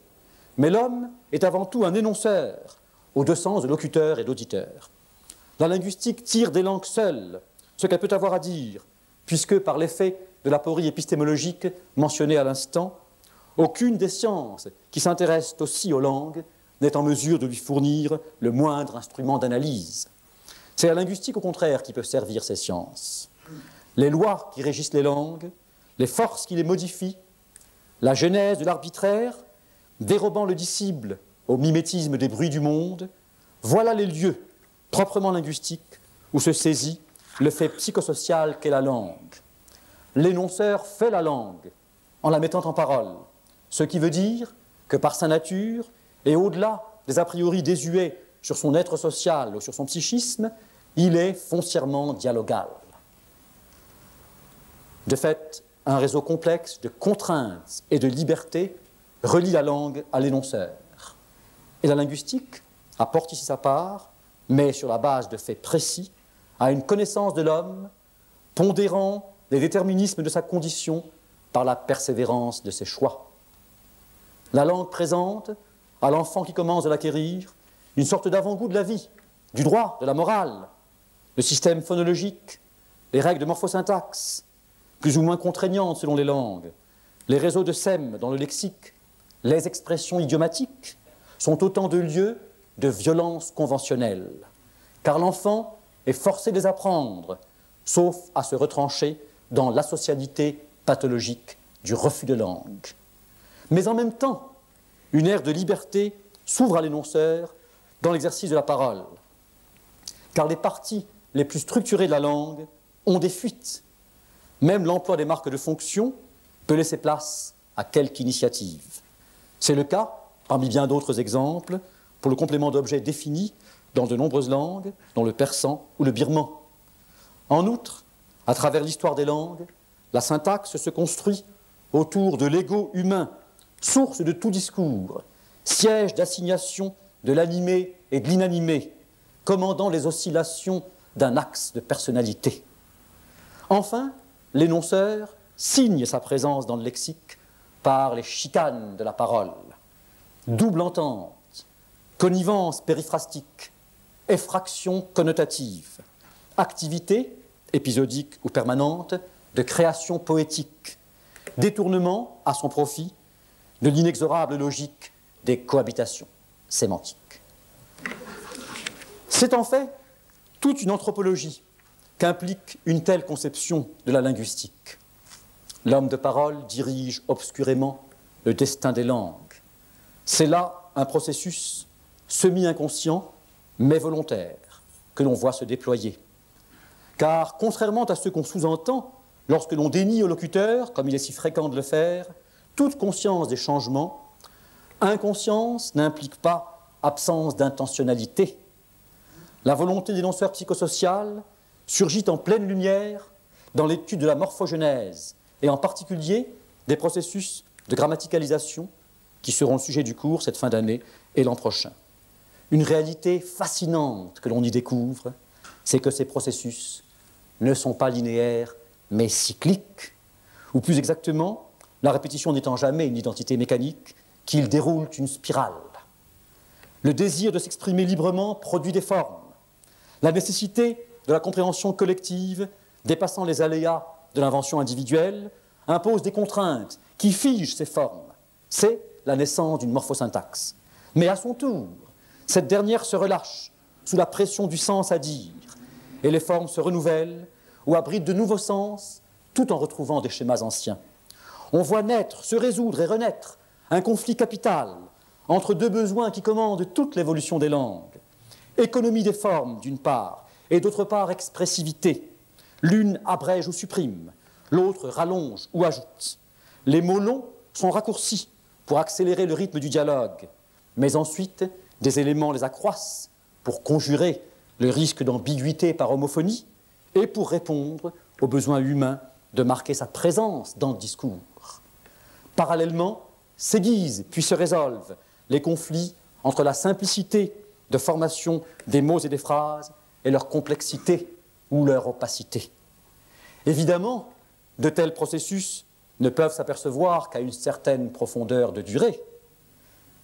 Mais l'homme est avant tout un énonceur, aux deux sens de locuteur et d'auditeur. La linguistique tire des langues seules ce qu'elle peut avoir à dire, puisque par l'effet de l'aporie épistémologique mentionnée à l'instant, aucune des sciences qui s'intéressent aussi aux langues n'est en mesure de lui fournir le moindre instrument d'analyse. C'est la linguistique, au contraire, qui peut servir ces sciences. Les lois qui régissent les langues, les forces qui les modifient, la genèse de l'arbitraire, dérobant le disciple au mimétisme des bruits du monde, voilà les lieux proprement linguistiques où se saisit le fait psychosocial qu'est la langue. L'énonceur fait la langue en la mettant en parole, ce qui veut dire que par sa nature, et au-delà des a priori désuets sur son être social ou sur son psychisme, il est foncièrement dialogal. De fait, un réseau complexe de contraintes et de libertés relie la langue à l'énonceur. Et la linguistique apporte ici sa part, mais sur la base de faits précis, à une connaissance de l'homme, pondérant les déterminismes de sa condition par la persévérance de ses choix. La langue présente, à l'enfant qui commence à l'acquérir, une sorte d'avant-goût de la vie, du droit, de la morale, le système phonologique, les règles de morphosyntaxe, plus ou moins contraignantes selon les langues, les réseaux de sème dans le lexique, les expressions idiomatiques, sont autant de lieux de violence conventionnelle, car l'enfant est forcé de les apprendre, sauf à se retrancher dans l'asocialité pathologique du refus de langue. Mais en même temps, une ère de liberté s'ouvre à l'énonceur dans l'exercice de la parole, car les parties les plus structurées de la langue ont des fuites. Même l'emploi des marques de fonction peut laisser place à quelque initiative. C'est le cas, parmi bien d'autres exemples, pour le complément d'objet défini dans de nombreuses langues, dont le persan ou le birman. En outre, à travers l'histoire des langues, la syntaxe se construit autour de l'ego humain, source de tout discours, siège d'assignation de l'animé et de l'inanimé, commandant les oscillations d'un axe de personnalité. Enfin, l'énonceur signe sa présence dans le lexique par les chicanes de la parole, double entente, connivence périphrastique, effraction connotative, activité, épisodique ou permanente, de création poétique, détournement à son profit de l'inexorable logique des cohabitations sémantiques. C'est en fait toute une anthropologie qu'implique une telle conception de la linguistique. L'homme de parole dirige obscurément le destin des langues. C'est là un processus semi-inconscient, mais volontaire, que l'on voit se déployer. Car, contrairement à ce qu'on sous-entend, lorsque l'on dénie au locuteur, comme il est si fréquent de le faire, toute conscience des changements, inconscience n'implique pas absence d'intentionnalité. La volonté d'énonceur psychosocial surgit en pleine lumière dans l'étude de la morphogenèse, et en particulier des processus de grammaticalisation qui seront le sujet du cours cette fin d'année et l'an prochain. Une réalité fascinante que l'on y découvre, c'est que ces processus ne sont pas linéaires, mais cycliques, ou plus exactement, la répétition n'étant jamais une identité mécanique, qu'ils déroulent une spirale. Le désir de s'exprimer librement produit des formes. La nécessité de la compréhension collective, dépassant les aléas de l'invention individuelle impose des contraintes qui figent ces formes. C'est la naissance d'une morphosyntaxe. Mais à son tour, cette dernière se relâche sous la pression du sens à dire, et les formes se renouvellent ou abritent de nouveaux sens, tout en retrouvant des schémas anciens. On voit naître, se résoudre et renaître un conflit capital entre deux besoins qui commandent toute l'évolution des langues. Économie des formes, d'une part, et d'autre part, expressivité. L'une abrège ou supprime, l'autre rallonge ou ajoute. Les mots longs sont raccourcis pour accélérer le rythme du dialogue, mais ensuite, des éléments les accroissent pour conjurer le risque d'ambiguïté par homophonie et pour répondre au besoin humain de marquer sa présence dans le discours. Parallèlement, s'aiguisent puis se résolvent les conflits entre la simplicité de formation des mots et des phrases et leur complexité ou leur opacité. Évidemment, de tels processus ne peuvent s'apercevoir qu'à une certaine profondeur de durée,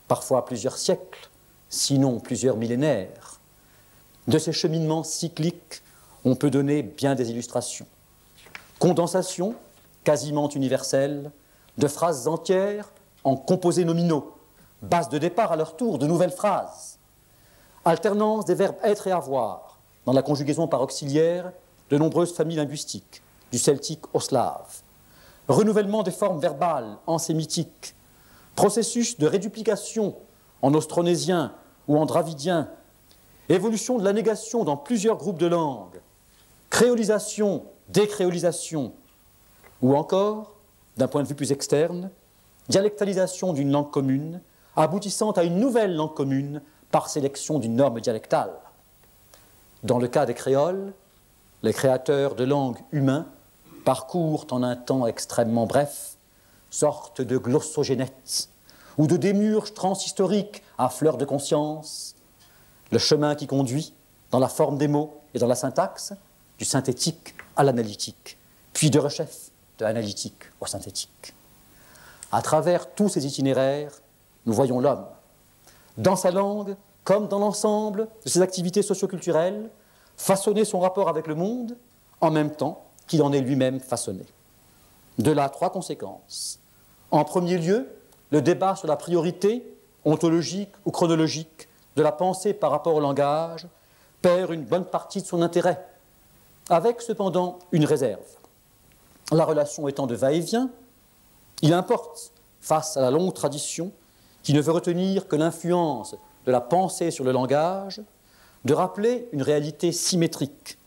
parfois plusieurs siècles, sinon plusieurs millénaires. De ces cheminements cycliques, on peut donner bien des illustrations. Condensation, quasiment universelle, de phrases entières en composés nominaux, base de départ à leur tour de nouvelles phrases. Alternance des verbes être et avoir dans la conjugaison par auxiliaire de nombreuses familles linguistiques, du celtique au slave. Renouvellement des formes verbales en sémitique. Processus de réduplication en austronésien ou en dravidien. Évolution de la négation dans plusieurs groupes de langues. Créolisation, décréolisation. Ou encore, d'un point de vue plus externe, dialectalisation d'une langue commune, aboutissant à une nouvelle langue commune par sélection d'une norme dialectale. Dans le cas des créoles, les créateurs de langues humains parcourent en un temps extrêmement bref sorte de glossogénètes ou de démiurges transhistoriques à fleur de conscience, le chemin qui conduit, dans la forme des mots et dans la syntaxe, du synthétique à l'analytique, puis de rechef, de l'analytique au synthétique. À travers tous ces itinéraires, nous voyons l'homme, dans sa langue comme dans l'ensemble de ses activités socioculturelles, façonner son rapport avec le monde en même temps qu'il en est lui-même façonné. De là, trois conséquences. En premier lieu, le débat sur la priorité ontologique ou chronologique de la pensée par rapport au langage perd une bonne partie de son intérêt, avec cependant une réserve. La relation étant de va-et-vient, il importe, face à la longue tradition, qui ne veut retenir que l'influence de la pensée sur le langage, de rappeler une réalité symétrique.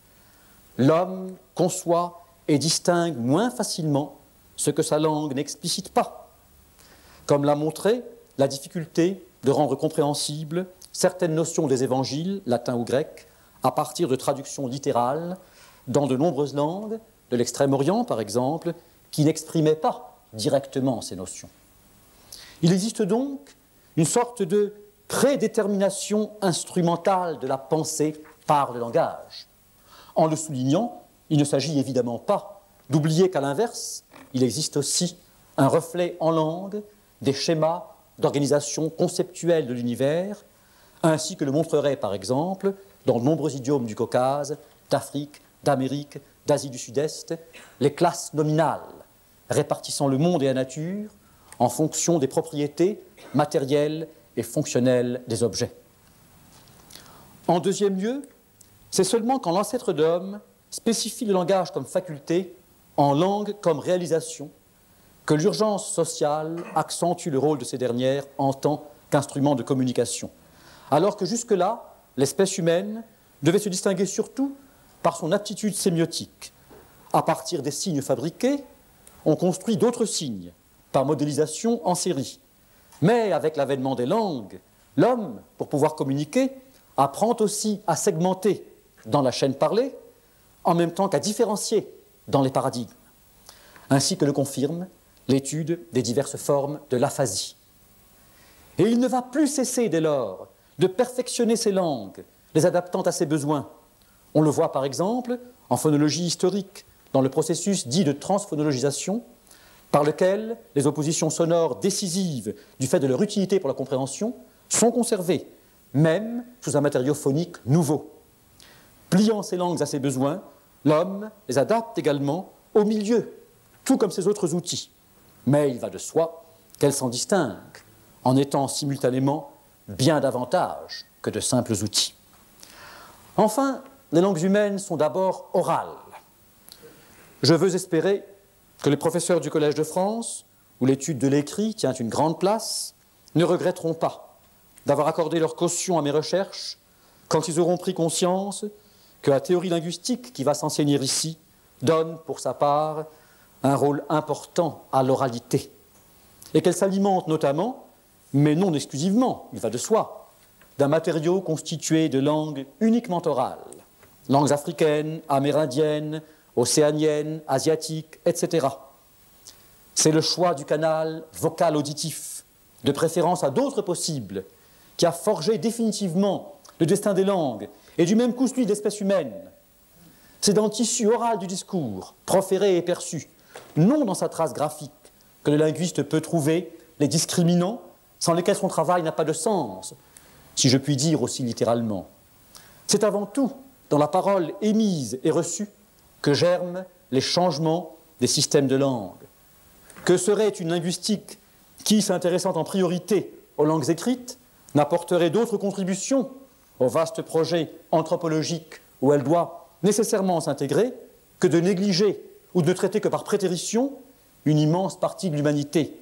L'homme conçoit et distingue moins facilement ce que sa langue n'explicite pas, comme l'a montré la difficulté de rendre compréhensibles certaines notions des évangiles, latins ou grecs, à partir de traductions littérales dans de nombreuses langues, de l'Extrême-Orient par exemple, qui n'exprimaient pas directement ces notions. Il existe donc une sorte de prédétermination instrumentale de la pensée par le langage. En le soulignant, il ne s'agit évidemment pas d'oublier qu'à l'inverse, il existe aussi un reflet en langue des schémas d'organisation conceptuelle de l'univers, ainsi que le montreraient par exemple dans de nombreux idiomes du Caucase, d'Afrique, d'Amérique, d'Asie du Sud-Est, les classes nominales répartissant le monde et la nature en fonction des propriétés matérielles et fonctionnelles des objets. En deuxième lieu, c'est seulement quand l'ancêtre de l'homme spécifie le langage comme faculté, en langue comme réalisation, que l'urgence sociale accentue le rôle de ces dernières en tant qu'instrument de communication, alors que jusque-là, l'espèce humaine devait se distinguer surtout par son aptitude sémiotique. À partir des signes fabriqués, on construit d'autres signes, par modélisation en série. Mais avec l'avènement des langues, l'homme, pour pouvoir communiquer, apprend aussi à segmenter dans la chaîne parlée, en même temps qu'à différencier dans les paradigmes, ainsi que le confirme l'étude des diverses formes de l'aphasie. Et il ne va plus cesser dès lors de perfectionner ces langues, les adaptant à ses besoins. On le voit par exemple en phonologie historique, dans le processus dit de transphonologisation, par lequel les oppositions sonores décisives du fait de leur utilité pour la compréhension sont conservées, même sous un matériau phonique nouveau. Pliant ces langues à ses besoins, l'homme les adapte également au milieu, tout comme ses autres outils. Mais il va de soi qu'elle s'en distingue, en étant simultanément bien davantage que de simples outils. Enfin, les langues humaines sont d'abord orales. Je veux espérer que les professeurs du Collège de France, où l'étude de l'écrit tient une grande place, ne regretteront pas d'avoir accordé leur caution à mes recherches quand ils auront pris conscience que la théorie linguistique qui va s'enseigner ici donne, pour sa part, un rôle important à l'oralité, et qu'elle s'alimente notamment, mais non exclusivement, il va de soi, d'un matériau constitué de langues uniquement orales, langues africaines, amérindiennes, océaniennes, asiatiques, etc. C'est le choix du canal vocal-auditif, de préférence à d'autres possibles, qui a forgé définitivement le destin des langues, et du même coup celui d'espèces humaines. C'est dans le tissu oral du discours, proféré et perçu, non dans sa trace graphique, que le linguiste peut trouver les discriminants sans lesquels son travail n'a pas de sens, si je puis dire aussi littéralement. C'est avant tout dans la parole émise et reçue que germent les changements des systèmes de langue. Que serait une linguistique qui, s'intéressant en priorité aux langues écrites, n'apporterait d'autres contributions au vaste projet anthropologique où elle doit nécessairement s'intégrer que de négliger ou de traiter que par prétérition une immense partie de l'humanité,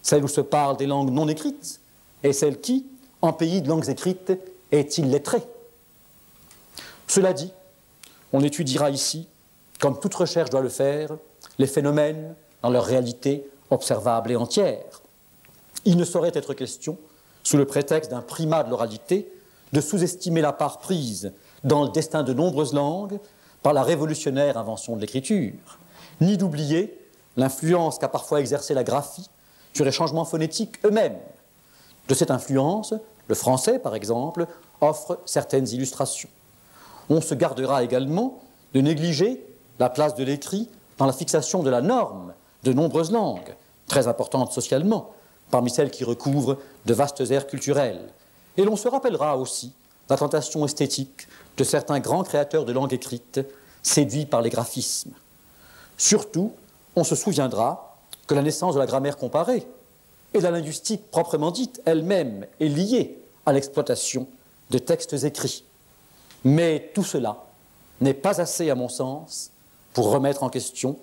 celle où se parlent des langues non écrites et celle qui, en pays de langues écrites, est illettrée. Cela dit, on étudiera ici, comme toute recherche doit le faire, les phénomènes dans leur réalité observable et entière. Il ne saurait être question, sous le prétexte d'un primat de l'oralité, de sous-estimer la part prise dans le destin de nombreuses langues par la révolutionnaire invention de l'écriture, ni d'oublier l'influence qu'a parfois exercée la graphie sur les changements phonétiques eux-mêmes. De cette influence, le français, par exemple, offre certaines illustrations. On se gardera également de négliger la place de l'écrit dans la fixation de la norme de nombreuses langues, très importantes socialement, parmi celles qui recouvrent de vastes aires culturelles. Et l'on se rappellera aussi la tentation esthétique de certains grands créateurs de langues écrites séduits par les graphismes. Surtout, on se souviendra que la naissance de la grammaire comparée et de la linguistique proprement dite elle-même est liée à l'exploitation de textes écrits. Mais tout cela n'est pas assez, à mon sens, pour remettre en question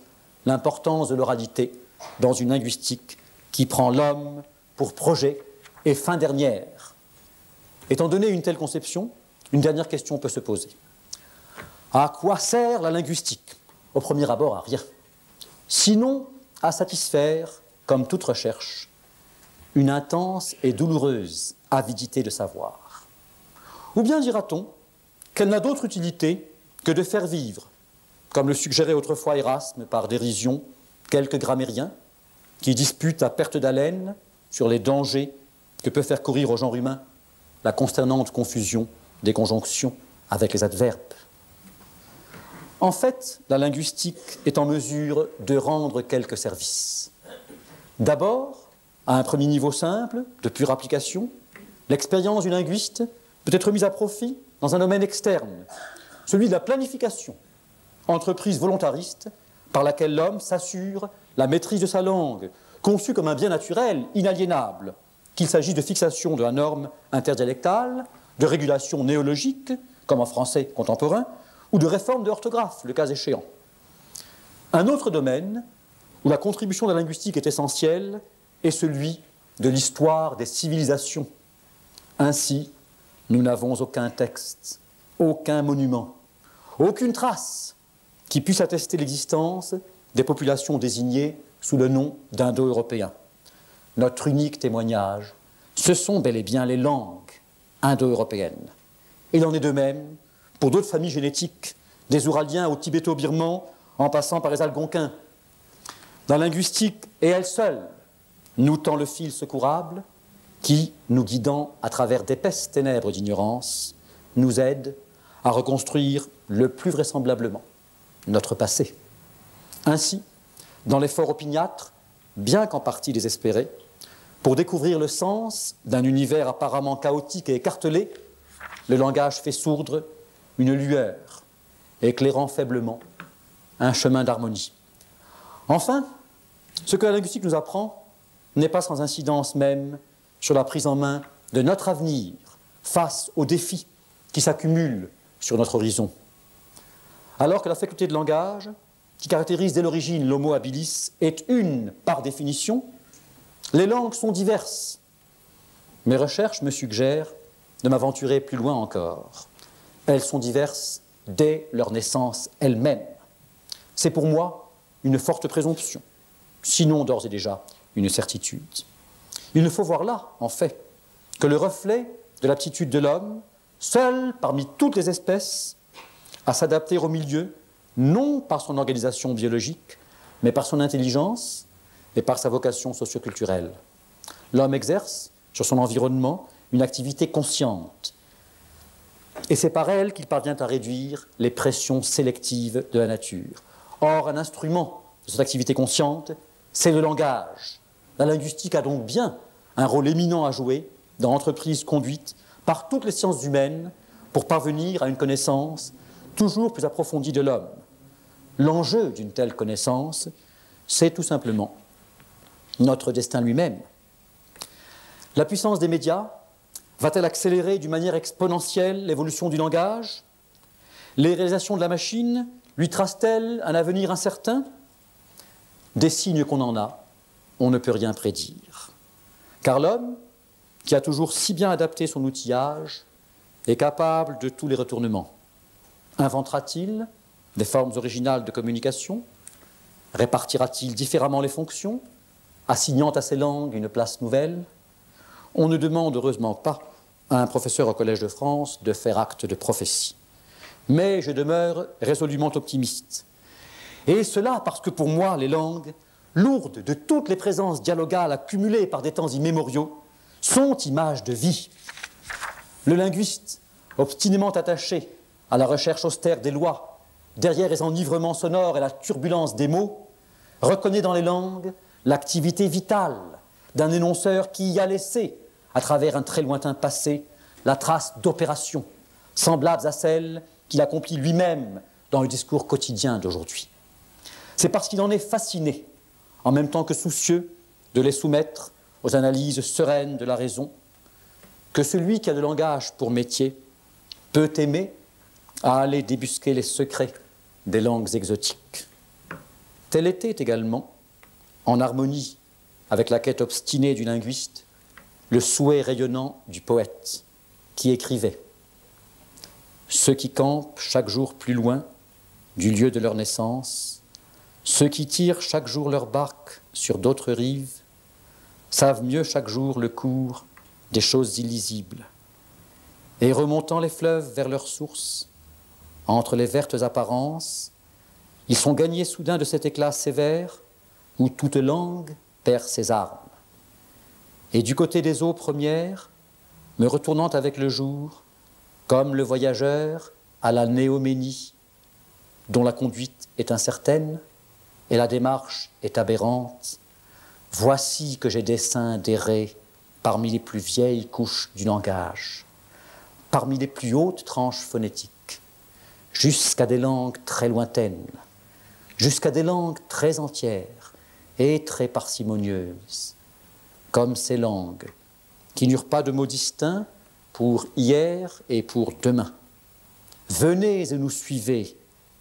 l'importance de l'oralité dans une linguistique qui prend l'homme pour projet et fin dernière. Étant donné une telle conception, une dernière question peut se poser. À quoi sert la linguistique? Au premier abord, à rien. Sinon à satisfaire, comme toute recherche, une intense et douloureuse avidité de savoir. Ou bien dira-t-on qu'elle n'a d'autre utilité que de faire vivre, comme le suggérait autrefois Erasme par dérision, quelques grammairiens qui disputent à perte d'haleine sur les dangers que peut faire courir au genre humain la consternante confusion des conjonctions avec les adverbes. En fait, la linguistique est en mesure de rendre quelques services. D'abord, à un premier niveau simple, de pure application, l'expérience du linguiste peut être mise à profit dans un domaine externe, celui de la planification, entreprise volontariste par laquelle l'homme s'assure la maîtrise de sa langue, conçue comme un bien naturel, inaliénable, qu'il s'agisse de fixation de la norme interdialectale, de régulation néologique, comme en français contemporain, ou de réforme de l'orthographe, le cas échéant. Un autre domaine où la contribution de la linguistique est essentielle est celui de l'histoire des civilisations. Ainsi, nous n'avons aucun texte, aucun monument, aucune trace qui puisse attester l'existence des populations désignées sous le nom d'Indo-Européens. Notre unique témoignage, ce sont bel et bien les langues indo-européennes. Il en est de même pour d'autres familles génétiques, des Ouraliens aux Tibéto-Birmans, en passant par les Algonquins. La linguistique est elle seule, nous tend le fil secourable qui, nous guidant à travers d'épaisses ténèbres d'ignorance, nous aide à reconstruire le plus vraisemblablement notre passé. Ainsi, dans l'effort opiniâtre, bien qu'en partie désespéré, pour découvrir le sens d'un univers apparemment chaotique et écartelé, le langage fait sourdre une lueur, éclairant faiblement un chemin d'harmonie. Enfin, ce que la linguistique nous apprend n'est pas sans incidence même sur la prise en main de notre avenir face aux défis qui s'accumulent sur notre horizon. Alors que la faculté de langage, qui caractérise dès l'origine l'homo habilis, est une par définition, les langues sont diverses. Mes recherches me suggèrent de m'aventurer plus loin encore. Elles sont diverses dès leur naissance elles-mêmes. C'est pour moi une forte présomption, sinon d'ores et déjà une certitude. Il ne faut voir là, en fait, que le reflet de l'aptitude de l'homme, seul parmi toutes les espèces, à s'adapter au milieu, non par son organisation biologique, mais par son intelligence et par sa vocation socioculturelle. L'homme exerce sur son environnement une activité consciente, et c'est par elle qu'il parvient à réduire les pressions sélectives de la nature. Or, un instrument de cette activité consciente, c'est le langage. La linguistique a donc bien un rôle éminent à jouer dans l'entreprise conduite par toutes les sciences humaines pour parvenir à une connaissance toujours plus approfondie de l'homme. L'enjeu d'une telle connaissance, c'est tout simplement notre destin lui-même. La puissance des médias va-t-elle accélérer d'une manière exponentielle l'évolution du langage? Les réalisations de la machine lui tracent-elles un avenir incertain? Des signes qu'on en a, on ne peut rien prédire. Car l'homme, qui a toujours si bien adapté son outillage, est capable de tous les retournements. Inventera-t-il des formes originales de communication? Répartira-t-il différemment les fonctions, assignant à ces langues une place nouvelle? On ne demande heureusement pas à un professeur au Collège de France de faire acte de prophétie. Mais je demeure résolument optimiste. Et cela parce que pour moi, les langues, lourdes de toutes les présences dialogales accumulées par des temps immémoriaux, sont images de vie. Le linguiste, obstinément attaché à la recherche austère des lois, derrière les enivrements sonores et la turbulence des mots, reconnaît dans les langues l'activité vitale d'un énonceur qui y a laissé, à travers un très lointain passé, la trace d'opérations semblables à celles qu'il accomplit lui-même dans le discours quotidien d'aujourd'hui. C'est parce qu'il en est fasciné, en même temps que soucieux de les soumettre aux analyses sereines de la raison, que celui qui a le langage pour métier peut aimer à aller débusquer les secrets des langues exotiques. Tel était également, en harmonie avec la quête obstinée du linguiste, le souhait rayonnant du poète qui écrivait « Ceux qui campent chaque jour plus loin du lieu de leur naissance, ceux qui tirent chaque jour leur barque sur d'autres rives, savent mieux chaque jour le cours des choses illisibles. Et remontant les fleuves vers leur source, entre les vertes apparences, ils sont gagnés soudain de cet éclat sévère où toute langue perd ses armes. Et du côté des eaux premières, me retournant avec le jour, comme le voyageur à la néoménie, dont la conduite est incertaine et la démarche est aberrante, voici que j'ai dessein d'errer parmi les plus vieilles couches du langage, parmi les plus hautes tranches phonétiques, jusqu'à des langues très lointaines, jusqu'à des langues très entières et très parcimonieuses, comme ces langues qui n'eurent pas de mots distincts pour hier et pour demain. Venez et nous suivez,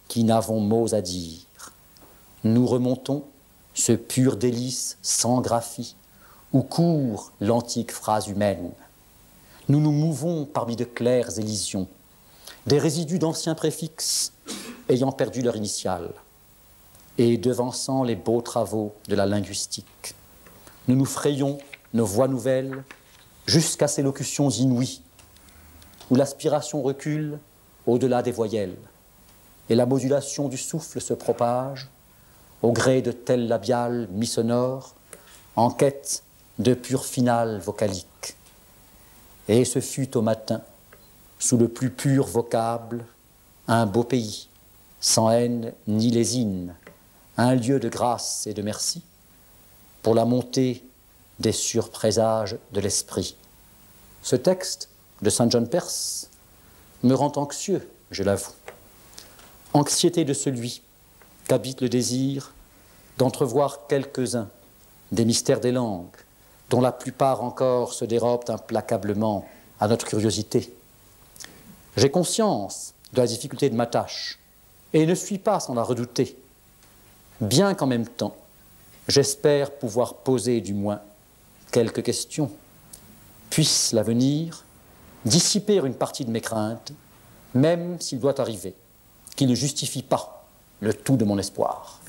qui n'avons mots à dire. Nous remontons ce pur délice sans graphie, où court l'antique phrase humaine. Nous nous mouvons parmi de claires élisions, des résidus d'anciens préfixes ayant perdu leur initiale, et devançant les beaux travaux de la linguistique. Nous nous frayons nos voix nouvelles jusqu'à ces locutions inouïes, où l'aspiration recule au-delà des voyelles, et la modulation du souffle se propage au gré de tels labiales mi-sonores en quête de pure finale vocalique. Et ce fut au matin, sous le plus pur vocable, un beau pays, sans haine ni lésine, un lieu de grâce et de merci, pour la montée des surprésages de l'esprit. Ce texte de Saint John Perse me rend anxieux, je l'avoue. Anxiété de celui qu'habite le désir d'entrevoir quelques-uns des mystères des langues, dont la plupart encore se dérobent implacablement à notre curiosité. J'ai conscience de la difficulté de ma tâche et ne suis pas sans la redouter, bien qu'en même temps, j'espère pouvoir poser du moins quelques questions. Puisse l'avenir dissiper une partie de mes craintes, même s'il doit arriver qu'il ne justifie pas le tout de mon espoir.